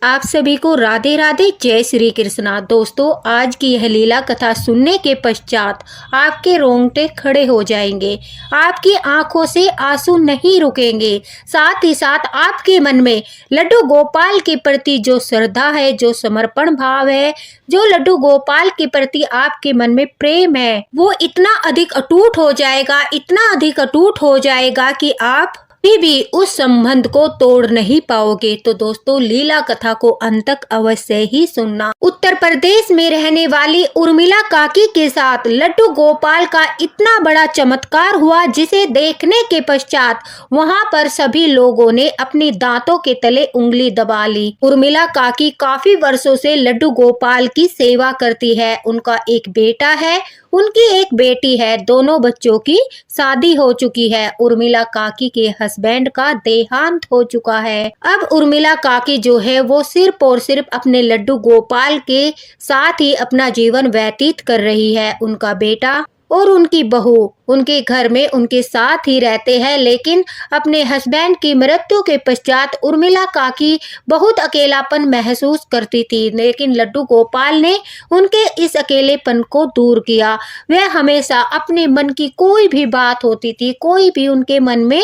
आप सभी को राधे राधे, जय श्री कृष्णा। दोस्तों, आज की यह लीला कथा सुनने के पश्चात आपके रोंगटे खड़े हो जाएंगे, आपकी आंखों से आंसू नहीं रुकेंगे। साथ ही साथ आपके मन में लड्डू गोपाल के प्रति जो श्रद्धा है, जो समर्पण भाव है, जो लड्डू गोपाल के प्रति आपके मन में प्रेम है, वो इतना अधिक अटूट हो जाएगा, इतना अधिक अटूट हो जाएगा कि आप भी उस संबंध को तोड़ नहीं पाओगे। तो दोस्तों, लीला कथा को अंत तक अवश्य ही सुनना। उत्तर प्रदेश में रहने वाली उर्मिला काकी के साथ लड्डू गोपाल का इतना बड़ा चमत्कार हुआ, जिसे देखने के पश्चात वहां पर सभी लोगों ने अपनी दांतों के तले उंगली दबा ली। उर्मिला काकी काफी वर्षों से लड्डू गोपाल की सेवा करती है। उनका एक बेटा है, उनकी एक बेटी है। दोनों बच्चों की शादी हो चुकी है। उर्मिला काकी के हस्बैंड का देहांत हो चुका है। अब उर्मिला काकी जो है वो सिर्फ और सिर्फ अपने लड्डू गोपाल के साथ ही अपना जीवन व्यतीत कर रही है। उनका बेटा और उनकी बहू उनके घर में उनके साथ ही रहते हैं, लेकिन अपने हस्बैंड की मृत्यु के पश्चात उर्मिला काकी बहुत अकेलापन महसूस करती थी। लेकिन लड्डू गोपाल ने उनके इस अकेलेपन को दूर किया। वह हमेशा अपने मन की कोई भी बात होती थी, कोई भी उनके मन में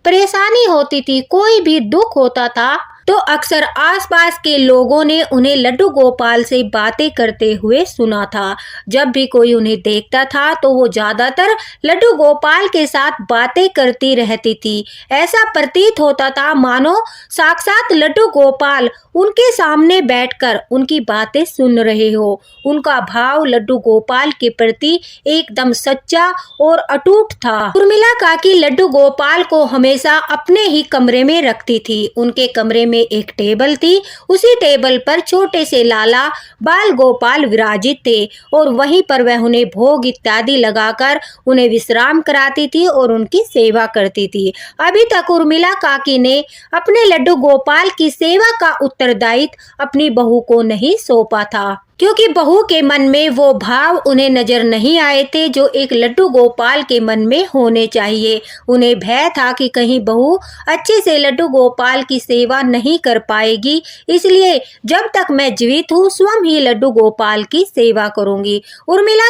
परेशानी होती थी, कोई भी दुख होता था, तो अक्सर आसपास के लोगों ने उन्हें लड्डू गोपाल से बातें करते हुए सुना था। जब भी कोई उन्हें देखता था तो वो ज्यादातर लड्डू गोपाल के साथ बातें करती रहती थी। ऐसा प्रतीत होता था मानो साक्षात लड्डू गोपाल उनके सामने बैठकर उनकी बातें सुन रहे हो। उनका भाव लड्डू गोपाल के प्रति एकदम सच्चा और अटूट था। उर्मिला काकी लड्डू गोपाल को हमेशा अपने ही कमरे में रखती थी। उनके कमरे में एक टेबल थी, उसी टेबल पर छोटे से लाला बाल गोपाल विराजित थे और वहीं पर वह उन्हें भोग इत्यादि लगाकर उन्हें विश्राम कराती थी और उनकी सेवा करती थी। अभी तक उर्मिला काकी ने अपने लड्डू गोपाल की सेवा का उत्तरदायित्व अपनी बहू को नहीं सौंपा था, क्योंकि बहू के मन में वो भाव उन्हें नजर नहीं आए थे जो एक लड्डू गोपाल के मन में होने चाहिए। उन्हें भय था कि कहीं बहू अच्छे से लड्डू गोपाल की सेवा नहीं कर पाएगी, इसलिए जब तक मैं जीवित हूँ स्वयं ही लड्डू गोपाल की सेवा करूंगी। उर्मिला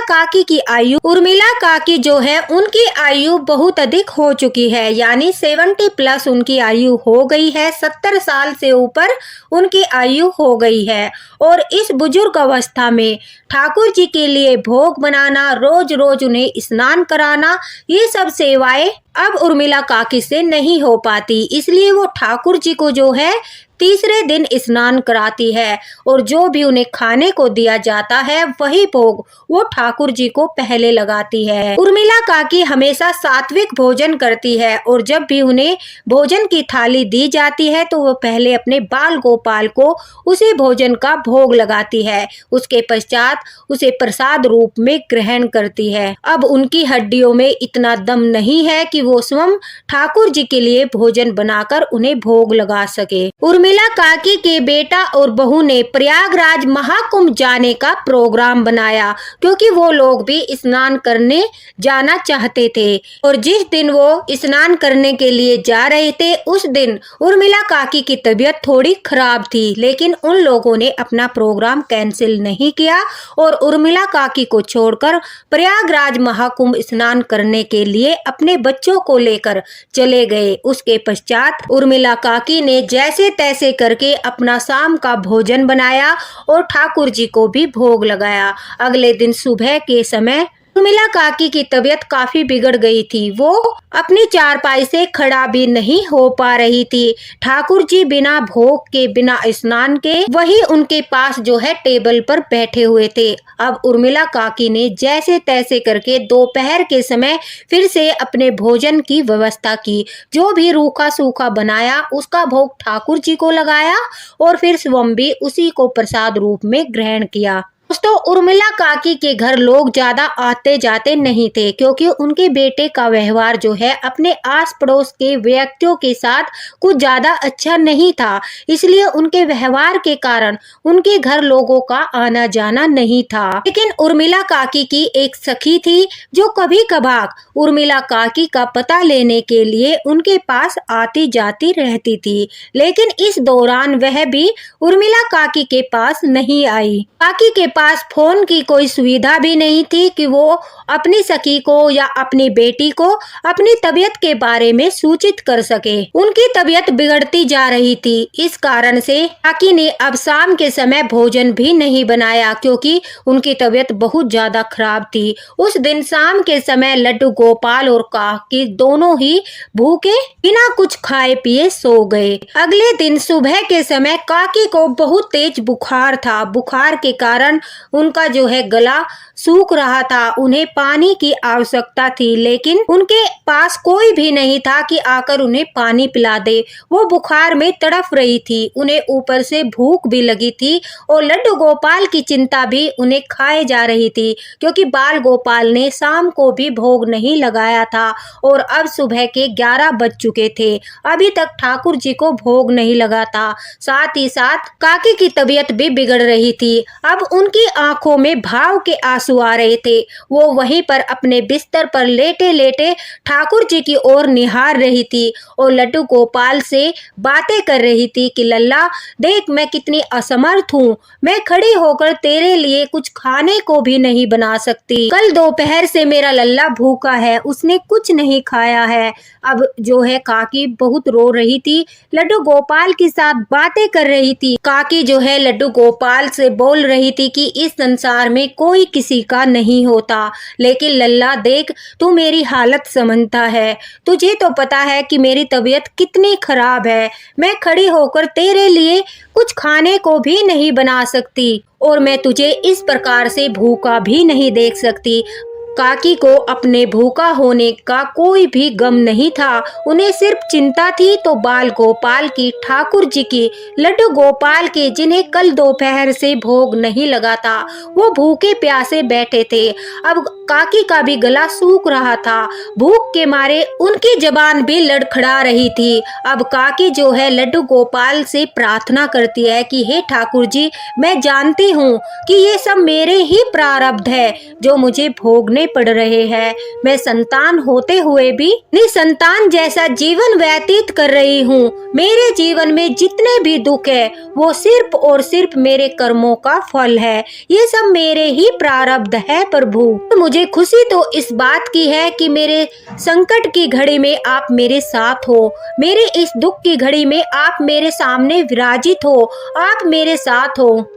काकी जो है उनकी आयु बहुत अधिक हो चुकी है, यानी 70 प्लस उनकी आयु हो गई है। 70 साल से ऊपर उनकी आयु हो गई है और इस बुजुर्ग अवस्था में ठाकुर जी के लिए भोग बनाना, रोज रोज उन्हें स्नान कराना, ये सब सेवाएं अब उर्मिला काकी से नहीं हो पाती। इसलिए वो ठाकुर जी को जो है तीसरे दिन स्नान कराती है और जो भी उन्हें खाने को दिया जाता है वही भोग वो ठाकुर जी को पहले लगाती है। उर्मिला काकी हमेशा सात्विक भोजन करती है और जब भी उन्हें भोजन की थाली दी जाती है तो वो पहले अपने बाल गोपाल को उसी भोजन का भोग लगाती है। उसके पश्चात उसे प्रसाद रूप में ग्रहण करती है। अब उनकी हड्डियों में इतना दम नहीं है कि वो स्वयं ठाकुर जी के लिए भोजन बनाकर उन्हें भोग लगा सके। उर्मिला काकी के बेटा और बहू ने प्रयागराज महाकुंभ जाने का प्रोग्राम बनाया, क्योंकि वो लोग भी स्नान करने जाना चाहते थे। और जिस दिन वो स्नान करने के लिए जा रहे थे उस दिन उर्मिला काकी की तबीयत थोड़ी खराब थी, लेकिन उन लोगों ने अपना प्रोग्राम कैंसिल नहीं किया और उर्मिला काकी को छोड़कर प्रयागराज महाकुंभ स्नान करने के लिए अपने बच्चों को लेकर चले गए। उसके पश्चात उर्मिला काकी ने जैसे तैसे करके अपना शाम का भोजन बनाया और ठाकुर जी को भी भोग लगाया। अगले दिन सुबह के समय उर्मिला काकी की तबीयत काफी बिगड़ गई थी। वो अपनी चारपाई से खड़ा भी नहीं हो पा रही थी। ठाकुर जी बिना भोग के, बिना स्नान के वही उनके पास जो है टेबल पर बैठे हुए थे। अब उर्मिला काकी ने जैसे तैसे करके दोपहर के समय फिर से अपने भोजन की व्यवस्था की। जो भी रूखा सूखा बनाया उसका भोग ठाकुर जी को लगाया और फिर स्वयं भी उसी को प्रसाद रूप में ग्रहण किया। दोस्तों उर्मिला काकी के घर लोग ज्यादा आते जाते नहीं थे क्योंकि उनके बेटे का व्यवहार जो है अपने आस पड़ोस के व्यक्तियों के साथ कुछ ज्यादा अच्छा नहीं था, इसलिए उनके व्यवहार के कारण उनके घर लोगों का आना जाना नहीं था। लेकिन उर्मिला काकी की एक सखी थी जो कभी कभार उर्मिला काकी का पता लेने के लिए उनके पास आती जाती रहती थी, लेकिन इस दौरान वह भी उर्मिला काकी के पास नहीं आई। काकी के पास फोन की कोई सुविधा भी नहीं थी कि वो अपनी सखी को या अपनी बेटी को अपनी तबीयत के बारे में सूचित कर सके। उनकी तबीयत बिगड़ती जा रही थी, इस कारण से काकी ने अब शाम के समय भोजन भी नहीं बनाया क्योंकि उनकी तबीयत बहुत ज्यादा खराब थी। उस दिन शाम के समय लड्डू गोपाल और काकी दोनों ही भूखे बिना कुछ खाए पिए सो गए। अगले दिन सुबह के समय काकी को बहुत तेज बुखार था। बुखार के कारण उनका जो है गला सूख रहा था, उन्हें पानी की आवश्यकता थी, लेकिन उनके पास कोई भी नहीं था कि आकर उन्हें पानी पिला दे। वो बुखार में तड़प रही थी, उन्हें ऊपर से भूख भी लगी थी और लड्डू गोपाल की चिंता भी उन्हें खाए जा रही थी क्योंकि बाल गोपाल ने शाम को भी भोग नहीं लगाया था और अब सुबह के 11 बज चुके थे, अभी तक ठाकुर जी को भोग नहीं लगा था। साथ ही साथ काकी की तबीयत भी बिगड़ रही थी। अब उनकी आंखों में भाव के आंसू आ रहे थे। वो वहीं पर अपने बिस्तर पर लेटे लेटे ठाकुर जी की ओर निहार रही थी और लड्डू गोपाल से बातें कर रही थी कि लल्ला देख, मैं कितनी असमर्थ हूँ, मैं खड़ी होकर तेरे लिए कुछ खाने को भी नहीं बना सकती। कल दोपहर से मेरा लल्ला भूखा है, उसने कुछ नहीं खाया है। अब जो है काकी बहुत रो रही थी, लड्डू गोपाल के साथ बातें कर रही थी। काकी जो है लड्डू गोपाल से बोल रही थी कि इस संसार में कोई किसी का नहीं होता, लेकिन लल्ला देख, तू मेरी हालत समझता है, तुझे तो पता है कि मेरी तबीयत कितनी खराब है, मैं खड़ी होकर तेरे लिए कुछ खाने को भी नहीं बना सकती और मैं तुझे इस प्रकार से भूखा भी नहीं देख सकती। काकी को अपने भूखा होने का कोई भी गम नहीं था, उन्हें सिर्फ चिंता थी तो बाल गोपाल की, ठाकुर जी की, लड्डू गोपाल के, जिन्हें कल दोपहर से भोग नहीं लगा था। वो भूखे प्यासे बैठे थे। अब काकी का भी गला सूख रहा था, भूख के मारे उनकी जबान भी लड़खड़ा रही थी। अब काकी जो है लड्डू गोपाल से प्रार्थना करती है कि हे ठाकुर जी, मैं जानती हूँ कि ये सब मेरे ही प्रारब्ध है जो मुझे भोगने पड़ रहे हैं। मैं संतान होते हुए भी निसंतान जैसा जीवन व्यतीत कर रही हूँ। मेरे जीवन में जितने भी दुख है वो सिर्फ और सिर्फ मेरे कर्मों का फल है, ये सब मेरे ही प्रारब्ध है प्रभु। मुझे खुशी तो इस बात की है कि मेरे संकट की घड़ी में आप मेरे साथ हो, मेरे इस दुख की घड़ी में आप मेरे सामने विराजित हो, आप मेरे साथ हो।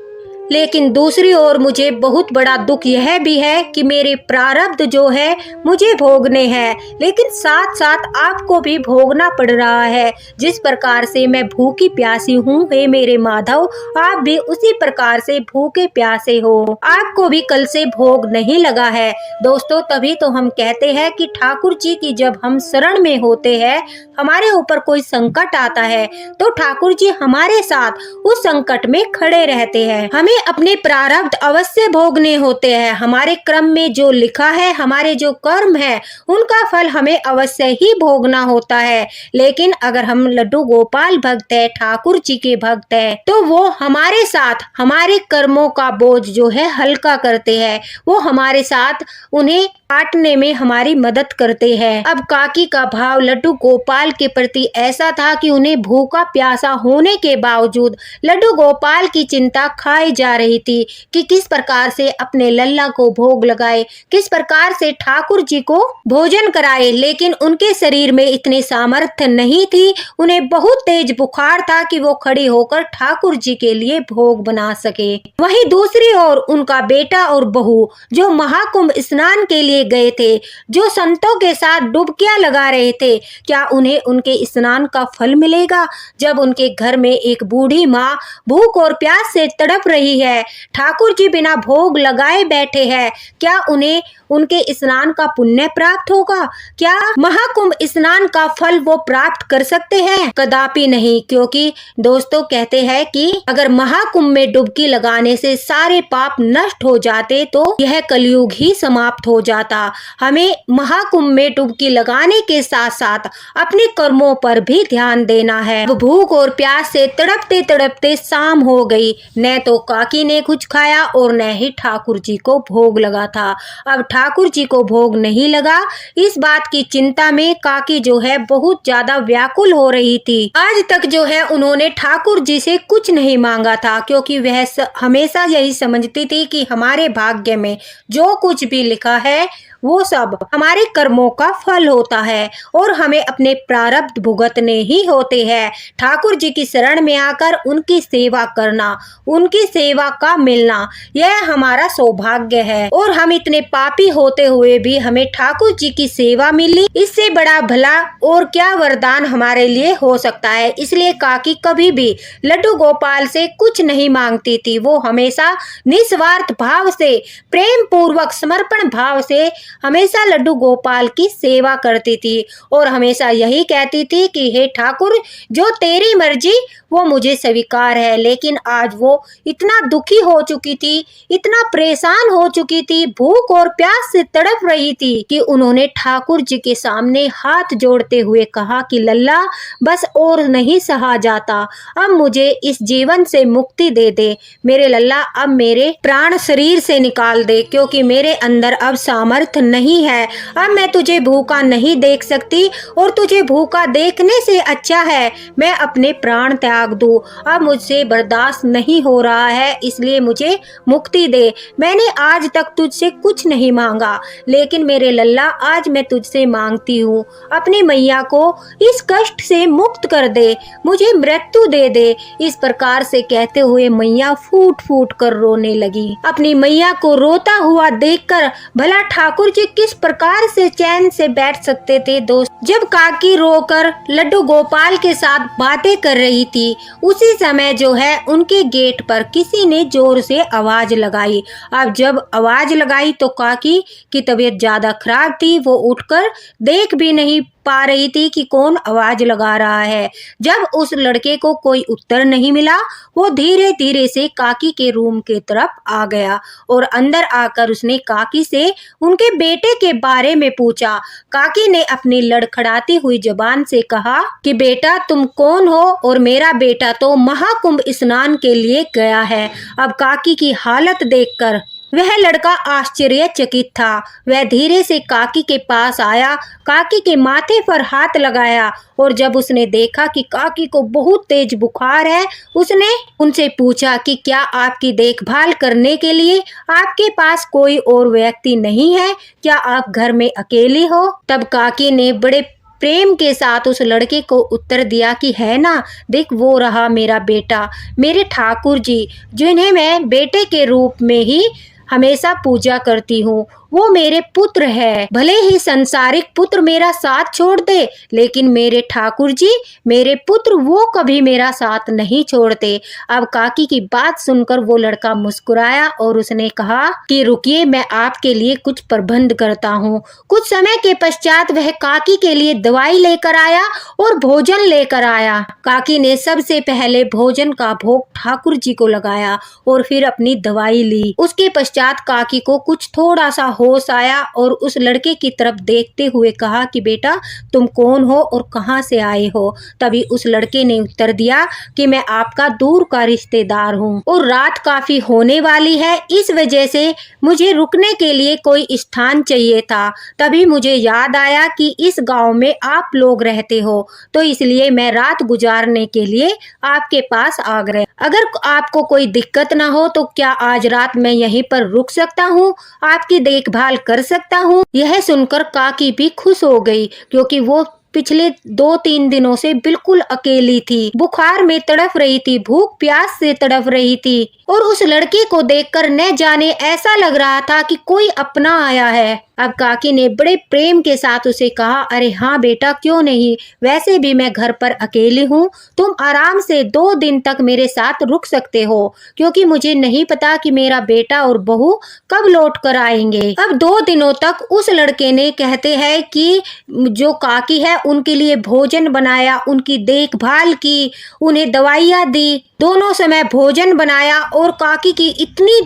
लेकिन दूसरी ओर मुझे बहुत बड़ा दुख यह भी है कि मेरे प्रारब्ध जो है मुझे भोगने हैं, लेकिन साथ साथ आपको भी भोगना पड़ रहा है। जिस प्रकार से मैं भूखी प्यासी हूँ, हे मेरे माधव, आप भी उसी प्रकार से भूखे प्यासे हो, आपको भी कल से भोग नहीं लगा है। दोस्तों तभी तो हम कहते हैं कि ठाकुर जी की जब हम शरण में होते हैं, हमारे ऊपर कोई संकट आता है तो ठाकुर जी हमारे साथ उस संकट में खड़े रहते हैं। हमें अपने प्रारब्ध अवश्य भोगने होते हैं, हमारे क्रम में जो लिखा है, हमारे जो कर्म है, उनका फल हमें अवश्य ही भोगना होता है। लेकिन अगर हम लड्डू गोपाल भक्त है, ठाकुर जी के भक्त है, तो वो हमारे साथ हमारे कर्मों का बोझ जो है हल्का करते हैं, वो हमारे साथ उन्हें काटने में हमारी मदद करते हैं। अब काकी का भाव लड्डू गोपाल के प्रति ऐसा था कि उन्हें भूखा प्यासा होने के बावजूद लड्डू गोपाल की चिंता खाई जा रही थी कि किस प्रकार से अपने लल्ला को भोग लगाए, किस प्रकार से ठाकुर जी को भोजन कराए। लेकिन उनके शरीर में इतनी सामर्थ्य नहीं थी, उन्हें बहुत तेज बुखार था कि वो खड़ी होकर ठाकुर जी के लिए भोग बना सके। वहीं दूसरी ओर उनका बेटा और बहू जो महाकुंभ स्नान के लिए लिए गए थे, जो संतों के साथ डुबकियां लगा रहे थे, क्या उन्हें उनके स्नान का फल मिलेगा? जब उनके घर में एक बूढ़ी माँ भूख और प्यास से तड़प रही है, ठाकुर जी बिना भोग लगाए बैठे हैं, क्या उन्हें उनके स्नान का पुण्य प्राप्त होगा? क्या महाकुंभ स्नान का फल वो प्राप्त कर सकते हैं? कदापि नहीं, क्योंकि दोस्तों कहते हैं कि अगर महाकुंभ में डुबकी लगाने से सारे पाप नष्ट हो जाते तो यह कलयुग ही समाप्त हो जाता। हमें महाकुंभ में डुबकी लगाने के साथ साथ अपने कर्मों पर भी ध्यान देना है। भूख और प्यास से तड़पते तड़पते शाम हो गई। न तो काकी ने कुछ खाया और न ही ठाकुर जी को भोग लगा था। अब ठाकुर जी को भोग नहीं लगा, इस बात की चिंता में काकी जो है बहुत ज्यादा व्याकुल हो रही थी। आज तक जो है उन्होंने ठाकुर जी से कुछ नहीं मांगा था, क्योंकि वह हमेशा यही समझती थी कि हमारे भाग्य में जो कुछ भी लिखा है वो सब हमारे कर्मों का फल होता है और हमें अपने प्रारब्ध भुगतने ही होते हैं। ठाकुर जी की शरण में आकर उनकी सेवा करना, उनकी सेवा का मिलना, यह हमारा सौभाग्य है। और हम इतने पापी होते हुए भी हमें ठाकुर जी की सेवा मिली, इससे बड़ा भला और क्या वरदान हमारे लिए हो सकता है। इसलिए काकी कभी भी लड्डू गोपाल से कुछ नहीं मांगती थी। वो हमेशा निस्वार्थ भाव से, प्रेम पूर्वक समर्पण भाव से हमेशा लड्डू गोपाल की सेवा करती थी और हमेशा यही कहती थी कि हे ठाकुर, जो तेरी मर्जी वो मुझे स्वीकार है। लेकिन आज वो इतना दुखी हो चुकी थी, इतना परेशान हो चुकी थी, भूख और प्यास से तड़प रही थी कि उन्होंने ठाकुर जी के सामने हाथ जोड़ते हुए कहा कि लल्ला, बस और नहीं सहा जाता, अब मुझे इस जीवन से मुक्ति दे दे। मेरे लल्ला, अब मेरे प्राण शरीर से निकाल दे, क्योंकि मेरे अंदर अब सामर्थ्य नहीं है। अब मैं तुझे भूखा नहीं देख सकती और तुझे भूखा देखने से अच्छा है मैं अपने प्राण त्याग दूं। अब मुझसे बर्दाश्त नहीं हो रहा है, इसलिए मुझे मुक्ति दे। मैंने आज तक तुझसे कुछ नहीं मांगा, लेकिन मेरे लल्ला, आज मैं तुझसे मांगती हूँ, अपनी मैया को इस कष्ट से मुक्त कर दे, मुझे मृत्यु दे दे। इस प्रकार से कहते हुए मैया फूट फूट कर रोने लगी। अपनी मैया को रोता हुआ देखकर भला ठाकुर जी किस प्रकार से चैन से बैठ सकते थे दोस्त। जब काकी रोकर लड्डू गोपाल के साथ बातें कर रही थी, उसी समय जो है उनके गेट पर किसी ने जोर से आवाज लगाई। अब जब आवाज लगाई तो काकी की तबीयत ज्यादा खराब थी, वो उठकर देख भी नहीं पा रही थी कि कौन आवाज लगा रहा है। जब उस लड़के को कोई उत्तर नहीं मिला, वो धीरे धीरे से काकी के रूम के तरफ आ गया और अंदर आकर उसने काकी से उनके बेटे के बारे में पूछा। काकी ने अपनी लड़खड़ाती हुई जुबान से कहा कि बेटा, तुम कौन हो? और मेरा बेटा तो महाकुंभ स्नान के लिए गया है। अब काकी की हालत देखकर वह लड़का आश्चर्यचकित था। वह धीरे से काकी के पास आया, काकी के माथे पर हाथ लगाया और जब उसने देखा कि काकी को बहुत तेज बुखार है, उसने उनसे पूछा कि क्या आपकी देखभाल करने के लिए आपके पास कोई और व्यक्ति नहीं है? क्या आप घर में अकेली हो? तब काकी ने बड़े प्रेम के साथ उस लड़के को उत्तर दिया कि है ना, देख वो रहा मेरा बेटा, मेरे ठाकुर जी, जिन्हें मैं बेटे के रूप में ही हमेशा पूजा करती हूँ। वो मेरे पुत्र है। भले ही संसारिक पुत्र मेरा साथ छोड़ दे, लेकिन मेरे ठाकुर जी, मेरे पुत्र, वो कभी मेरा साथ नहीं छोड़ते। अब काकी की बात सुनकर वो लड़का मुस्कुराया और उसने कहा कि रुकिए, मैं आपके लिए कुछ प्रबंध करता हूँ। कुछ समय के पश्चात वह काकी के लिए दवाई लेकर आया और भोजन लेकर आया। काकी ने सबसे पहले भोजन का भोग ठाकुर जी को लगाया और फिर अपनी दवाई ली। उसके पश्चात काकी को कुछ थोड़ा सा होश आया और उस लड़के की तरफ देखते हुए कहा कि बेटा, तुम कौन हो और कहां से आए हो? तभी उस लड़के ने उत्तर दिया कि मैं आपका दूर का रिश्तेदार हूं और रात काफी होने वाली है, इस वजह से मुझे रुकने के लिए कोई स्थान चाहिए था। तभी मुझे याद आया कि इस गांव में आप लोग रहते हो, तो इसलिए मैं रात गुजारने के लिए आपके पास आ गए। अगर आपको कोई दिक्कत ना हो तो क्या आज रात मैं यहीं पर रुक सकता हूँ, आपकी देखभाल कर सकता हूँ? यह सुनकर काकी भी खुश हो गई, क्योंकि वो पिछले 2-3 दिनों से बिल्कुल अकेली थी, बुखार में तड़प रही थी, भूख प्यास से तड़प रही थी और उस लड़के को देखकर न जाने ऐसा लग रहा था कि कोई अपना आया है। अब काकी ने बड़े प्रेम के साथ उसे कहा, अरे हाँ बेटा, क्यों नहीं, वैसे भी मैं घर पर अकेली हूँ, तुम आराम से 2 दिन तक मेरे साथ रुक सकते हो, क्योंकि मुझे नहीं पता कि मेरा बेटा और बहू कब लौट कर आएंगे। अब 2 दिनों तक उस लड़के ने, कहते हैं कि जो काकी है, उनके लिए भोजन बनाया, उनकी देखभाल की, उन्हें दवाइयाँ दी, दोनों समय भोजन बनाया और काकी की इतनी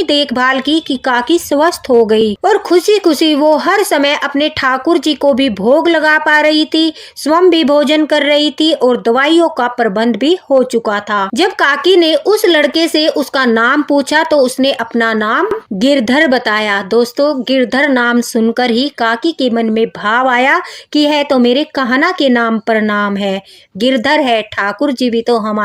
देखभाल की कि काकी स्वस्थ हो गई और खुशी खुशी वो हर समय अपने ठाकुर जी को भी भोग लगा पा रही थी, स्वयं भी भोजन कर रही थी और दवाइयों का प्रबंध भी हो चुका था। जब काकी ने उस लड़के से उसका नाम पूछा तो उसने अपना नाम गिरधर बताया। दोस्तों, गिरधर नाम सुनकर ही काकी के मन में भाव आया कि है तो मेरे कहना के नाम पर नाम है, गिरधर है, ठाकुर जी भी तो हमारे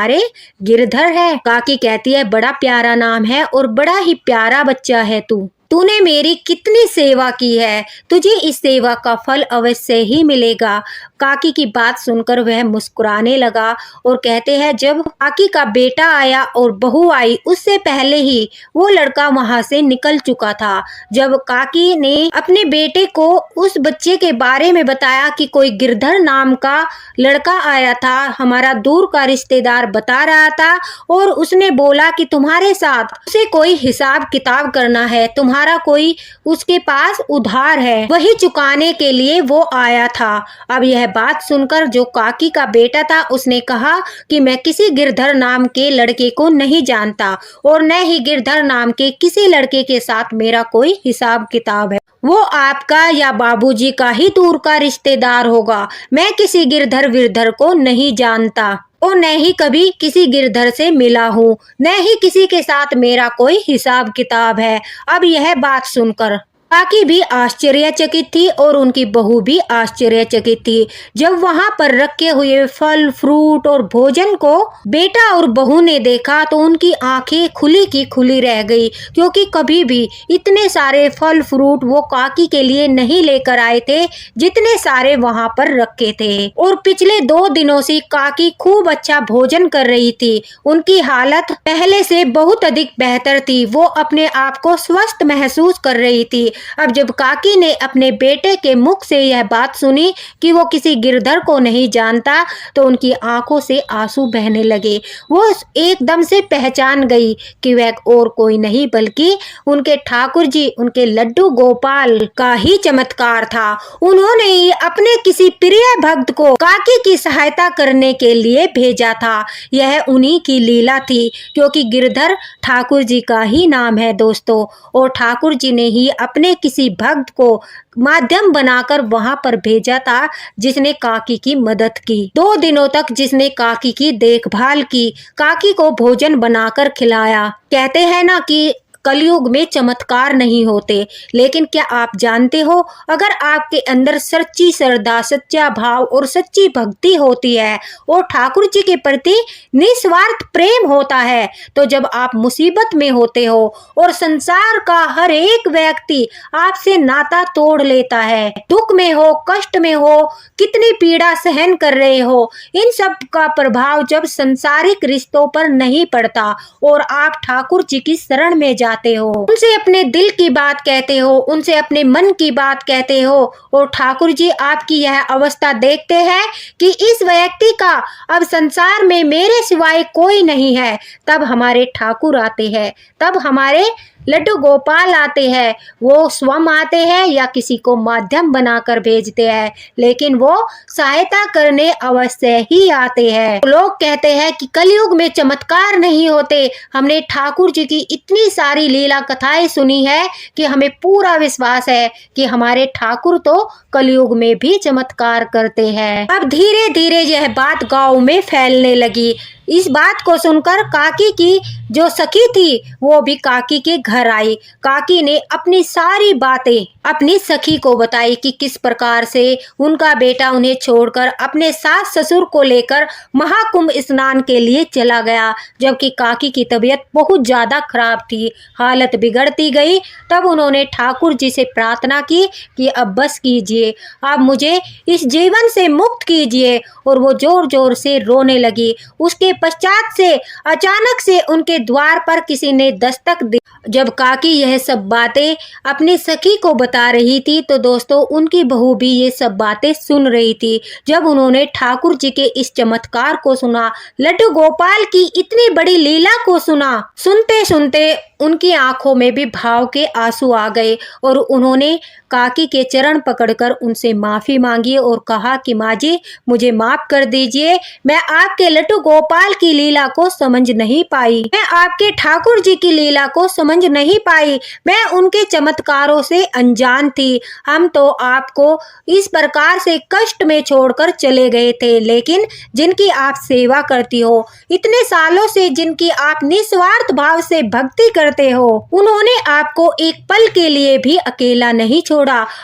गिरधर है। काकी कहती है, बड़ा प्यारा नाम है और बड़ा ही प्यारा बच्चा है तूने मेरी कितनी सेवा की है, तुझे इस सेवा का फल अवश्य ही मिलेगा। काकी की बात सुनकर वह मुस्कुराने लगा और कहते हैं, जब काकी का बेटा आया और बहू आई, उससे पहले ही वो लड़का वहां से निकल चुका था। जब काकी ने अपने बेटे को उस बच्चे के बारे में बताया कि कोई गिरधर नाम का लड़का आया था, हमारा दूर का रिश्तेदार बता रहा था और उसने बोला कि तुम्हारे साथ उसे कोई हिसाब किताब करना है, तुम्हारा कोई उसके पास उधार है, वही चुकाने के लिए वो आया था। अब यह बात सुनकर जो काकी का बेटा था उसने कहा कि मैं किसी गिरधर नाम के लड़के को नहीं जानता और न ही गिरधर नाम के किसी लड़के के साथ मेरा कोई हिसाब किताब है, वो आपका या बाबूजी का ही दूर का रिश्तेदार होगा। मैं किसी गिरधर विरधर को नहीं जानता और न ही कभी किसी गिरधर से मिला हूँ, न ही किसी के साथ मेरा कोई हिसाब किताब है। अब यह बात सुनकर काकी भी आश्चर्यचकित थी और उनकी बहू भी आश्चर्यचकित थी। जब वहां पर रखे हुए फल फ्रूट और भोजन को बेटा और बहू ने देखा तो उनकी आंखें खुली की खुली रह गई, क्योंकि कभी भी इतने सारे फल फ्रूट वो काकी के लिए नहीं लेकर आए थे जितने सारे वहां पर रखे थे। और पिछले 2 दिनों से काकी खूब अच्छा भोजन कर रही थी, उनकी हालत पहले से बहुत अधिक बेहतर थी, वो अपने आप को स्वस्थ महसूस कर रही थी। अब जब काकी ने अपने बेटे के मुख से यह बात सुनी कि वो किसी गिरधर को नहीं जानता तो उनकी आंखों से आंसू बहने लगे। वो एकदम से पहचान गई कि वह और कोई नहीं बल्कि उनके ठाकुर जी, उनके लड्डू गोपाल का ही चमत्कार था। उन्होंने ही अपने किसी प्रिय भक्त को काकी की सहायता करने के लिए भेजा था। यह उन्हीं की लीला थी, क्योंकि गिरधर ठाकुर जी का ही नाम है दोस्तों, और ठाकुर जी ने ही अपने किसी भक्त को माध्यम बनाकर वहां पर भेजा था जिसने काकी की मदद की। 2 दिनों तक जिसने काकी की देखभाल की, काकी को भोजन बनाकर खिलाया। कहते हैं ना कि कलयुग में चमत्कार नहीं होते, लेकिन क्या आप जानते हो, अगर आपके अंदर सच्ची श्रद्धा, सच्चा भाव और सच्ची भक्ति होती है और ठाकुर जी के प्रति निस्वार्थ प्रेम होता है, तो जब आप मुसीबत में होते हो और संसार का हर एक व्यक्ति आपसे नाता तोड़ लेता है, दुख में हो, कष्ट में हो, कितनी पीड़ा सहन कर रहे हो, इन सब का प्रभाव जब संसारिक रिश्तों पर नहीं पड़ता और आप ठाकुर जी की शरण में जाते हो, उनसे अपने दिल की बात कहते हो, उनसे अपने मन की बात कहते हो और ठाकुर जी आपकी यह अवस्था देखते हैं कि इस व्यक्ति का अब संसार में मेरे सिवाय कोई नहीं है, तब हमारे ठाकुर आते हैं, तब हमारे लड्डू गोपाल आते हैं। वो स्वयं आते हैं या किसी को माध्यम बनाकर भेजते हैं, लेकिन वो सहायता करने अवश्य ही आते हैं। लोग कहते हैं कि कलयुग में चमत्कार नहीं होते। हमने ठाकुर जी की इतनी सारी लीला कथाएं सुनी है कि हमें पूरा विश्वास है कि हमारे ठाकुर तो कलयुग में भी चमत्कार करते हैं। अब धीरे धीरे यह बात गांव में फैलने लगी। इस बात को सुनकर काकी की जो सखी थी वो भी काकी के घर आई। काकी ने अपनी सारी बातें अपनी सखी को बताई कि किस प्रकार से उनका बेटा उन्हें छोड़कर अपने सास ससुर को लेकर महाकुंभ स्नान के लिए चला गया, जबकि काकी की तबीयत बहुत ज्यादा खराब थी, हालत बिगड़ती गई। तब उन्होंने ठाकुर जी से प्रार्थना की कि अब बस कीजिए, आप मुझे इस जीवन से मुक्त कीजिए, और वो जोर जोर से रोने लगी। उसके पश्चात से अचानक से उनके द्वार पर किसी ने दस्तक दी। जब काकी यह सब बातें अपनी सखी को बता रही थी तो दोस्तों उनकी बहू भी ये सब बातें सुन रही थी। जब उन्होंने ठाकुर जी के इस चमत्कार को सुना, लड्डू गोपाल की इतनी बड़ी लीला को सुना, सुनते सुनते उनकी आंखों में भी भाव के आंसू आ गए और उन्होंने काकी के चरण पकड़कर उनसे माफी मांगी और कहा कि माँ जी मुझे माफ कर दीजिए, मैं आपके लड्डू गोपाल की लीला को समझ नहीं पाई, मैं आपके ठाकुर जी की लीला को समझ नहीं पाई, मैं उनके चमत्कारों से अनजान थी। हम तो आपको इस प्रकार से कष्ट में छोड़कर चले गए थे, लेकिन जिनकी आप सेवा करती हो, इतने सालों से जिनकी आप निस्वार्थ भाव से भक्ति करते हो, उन्होंने आपको एक पल के लिए भी अकेला नहीं छोड़ा।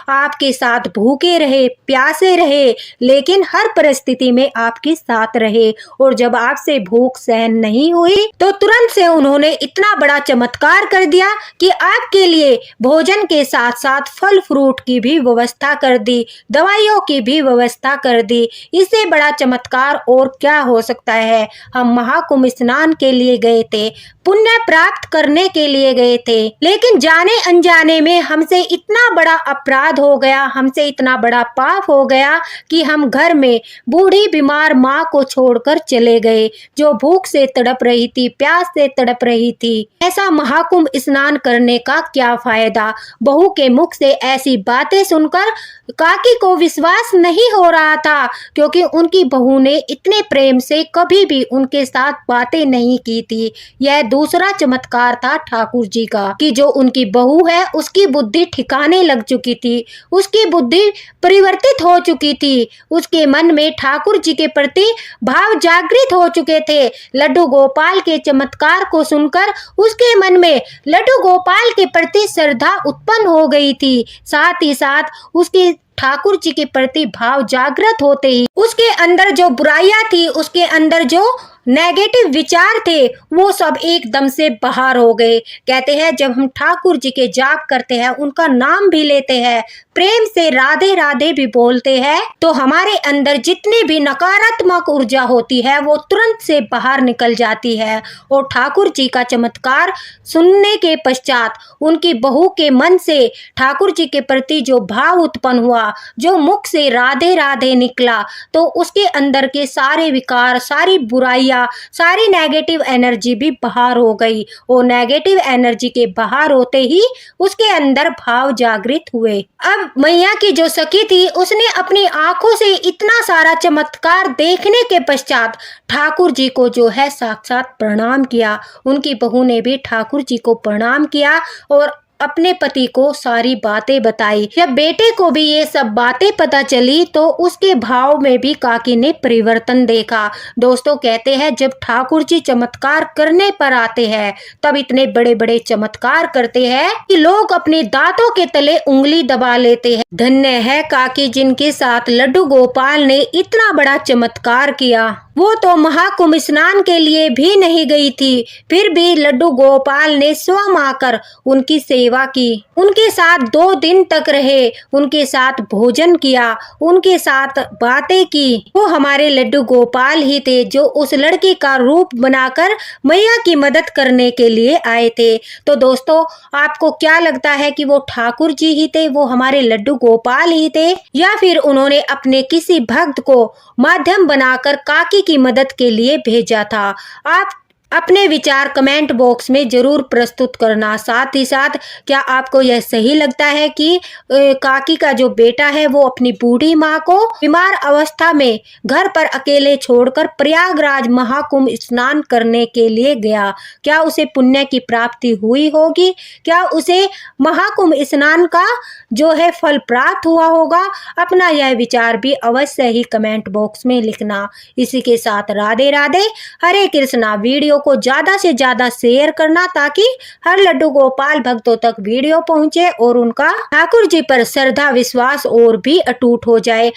आपके साथ भूखे रहे, प्यासे रहे, लेकिन हर परिस्थिति में आपके साथ रहे और जब आपसे भूख सहन नहीं हुई तो तुरंत से उन्होंने इतना बड़ा चमत्कार कर दिया कि आपके लिए भोजन के साथ साथ फल फ्रूट की भी व्यवस्था कर दी, दवाइयों की भी व्यवस्था कर दी। इससे बड़ा चमत्कार और क्या हो सकता है। हम महाकुंभ स्नान के लिए गए थे, पुण्य प्राप्त करने के लिए गए थे, लेकिन जाने अनजाने में हमसे इतना बड़ा अपराध हो गया, हमसे इतना बड़ा पाप हो गया कि हम घर में बूढ़ी बीमार माँ को छोड़कर चले गए, जो भूख से तड़प रही थी, प्यास से तड़प रही थी। ऐसा महाकुंभ स्नान करने का क्या फायदा। बहू के मुख से ऐसी बातें सुनकर काकी को विश्वास नहीं हो रहा था, क्योंकि उनकी बहू ने इतने प्रेम से कभी भी उनके साथ बातें नहीं की थी। यह दूसरा चमत्कार था ठाकुर जी का कि जो उनकी बहू है उसकी बुद्धि ठिकाने लग चुकी थी, उसकी बुद्धि परिवर्तित हो चुकी थी, उसके मन में ठाकुर जी के प्रति भाव जागृत हो चुके थे। लड्डू गोपाल के चमत्कार को सुनकर उसके मन में लड्डू गोपाल के प्रति श्रद्धा उत्पन्न हो गई थी, साथ ही साथ उसके ठाकुर जी के प्रति भाव जागृत होते ही उसके अंदर जो बुराइयां थी, उसके अंदर जो नेगेटिव विचार थे, वो सब एकदम से बाहर हो गए। कहते हैं जब हम ठाकुर जी के जाप करते हैं, उनका नाम भी लेते हैं, प्रेम से राधे राधे भी बोलते हैं, तो हमारे अंदर जितनी भी नकारात्मक ऊर्जा होती है वो तुरंत से बाहर निकल जाती है। और ठाकुर जी का चमत्कार सुनने के पश्चात उनकी बहू के मन से ठाकुर जी के प्रति जो भाव उत्पन्न हुआ, जो मुख से राधे राधे निकला, तो उसके अंदर के सारे विकार, सारी बुराइयां, सारी नेगेटिव एनर्जी भी बाहर हो गई और नेगेटिव एनर्जी के बाहर होते ही उसके अंदर भाव जागृत हुए। अब मैया की जो सखी थी उसने अपनी आंखों से इतना सारा चमत्कार देखने के पश्चात ठाकुर जी को जो है साक्षात प्रणाम किया। उनकी बहू ने भी ठाकुर जी को प्रणाम किया और अपने पति को सारी बातें बताई। जब बेटे को भी ये सब बातें पता चली तो उसके भाव में भी काकी ने परिवर्तन देखा। दोस्तों कहते हैं जब ठाकुर जी चमत्कार करने पर आते हैं तब इतने बड़े बड़े चमत्कार करते हैं कि लोग अपने दांतों के तले उंगली दबा लेते हैं। धन्य है काकी जिनके साथ लड्डू गोपाल ने इतना बड़ा चमत्कार किया। वो तो महाकुंभ स्नान के लिए भी नहीं गई थी, फिर भी लड्डू गोपाल ने स्वयं आकर उनकी सेवा की, उनके साथ 2 दिन तक रहे, उनके साथ भोजन किया, उनके साथ बातें की। वो हमारे लड्डू गोपाल ही थे जो उस लड़की का रूप बनाकर मैया की मदद करने के लिए आए थे। तो दोस्तों आपको क्या लगता है कि वो ठाकुर जी ही थे, वो हमारे लड्डू गोपाल ही थे, या फिर उन्होंने अपने किसी भक्त को माध्यम बनाकर काकी की मदद के लिए भेजा था? आप अपने विचार कमेंट बॉक्स में जरूर प्रस्तुत करना। साथ ही साथ क्या आपको यह सही लगता है कि काकी का जो बेटा है वो अपनी बूढ़ी माँ को बीमार अवस्था में घर पर अकेले छोड़कर प्रयागराज महाकुंभ स्नान करने के लिए गया? क्या उसे पुण्य की प्राप्ति हुई होगी? क्या उसे महाकुंभ स्नान का जो है फल प्राप्त हुआ होगा? अपना यह विचार भी अवश्य ही कमेंट बॉक्स में लिखना। इसी के साथ राधे राधे, हरे कृष्णा। वीडियो को ज्यादा से ज्यादा शेयर करना ताकि हर लड्डू गोपाल भक्तों तक वीडियो पहुंचे और उनका ठाकुर जी पर श्रद्धा विश्वास और भी अटूट हो जाए।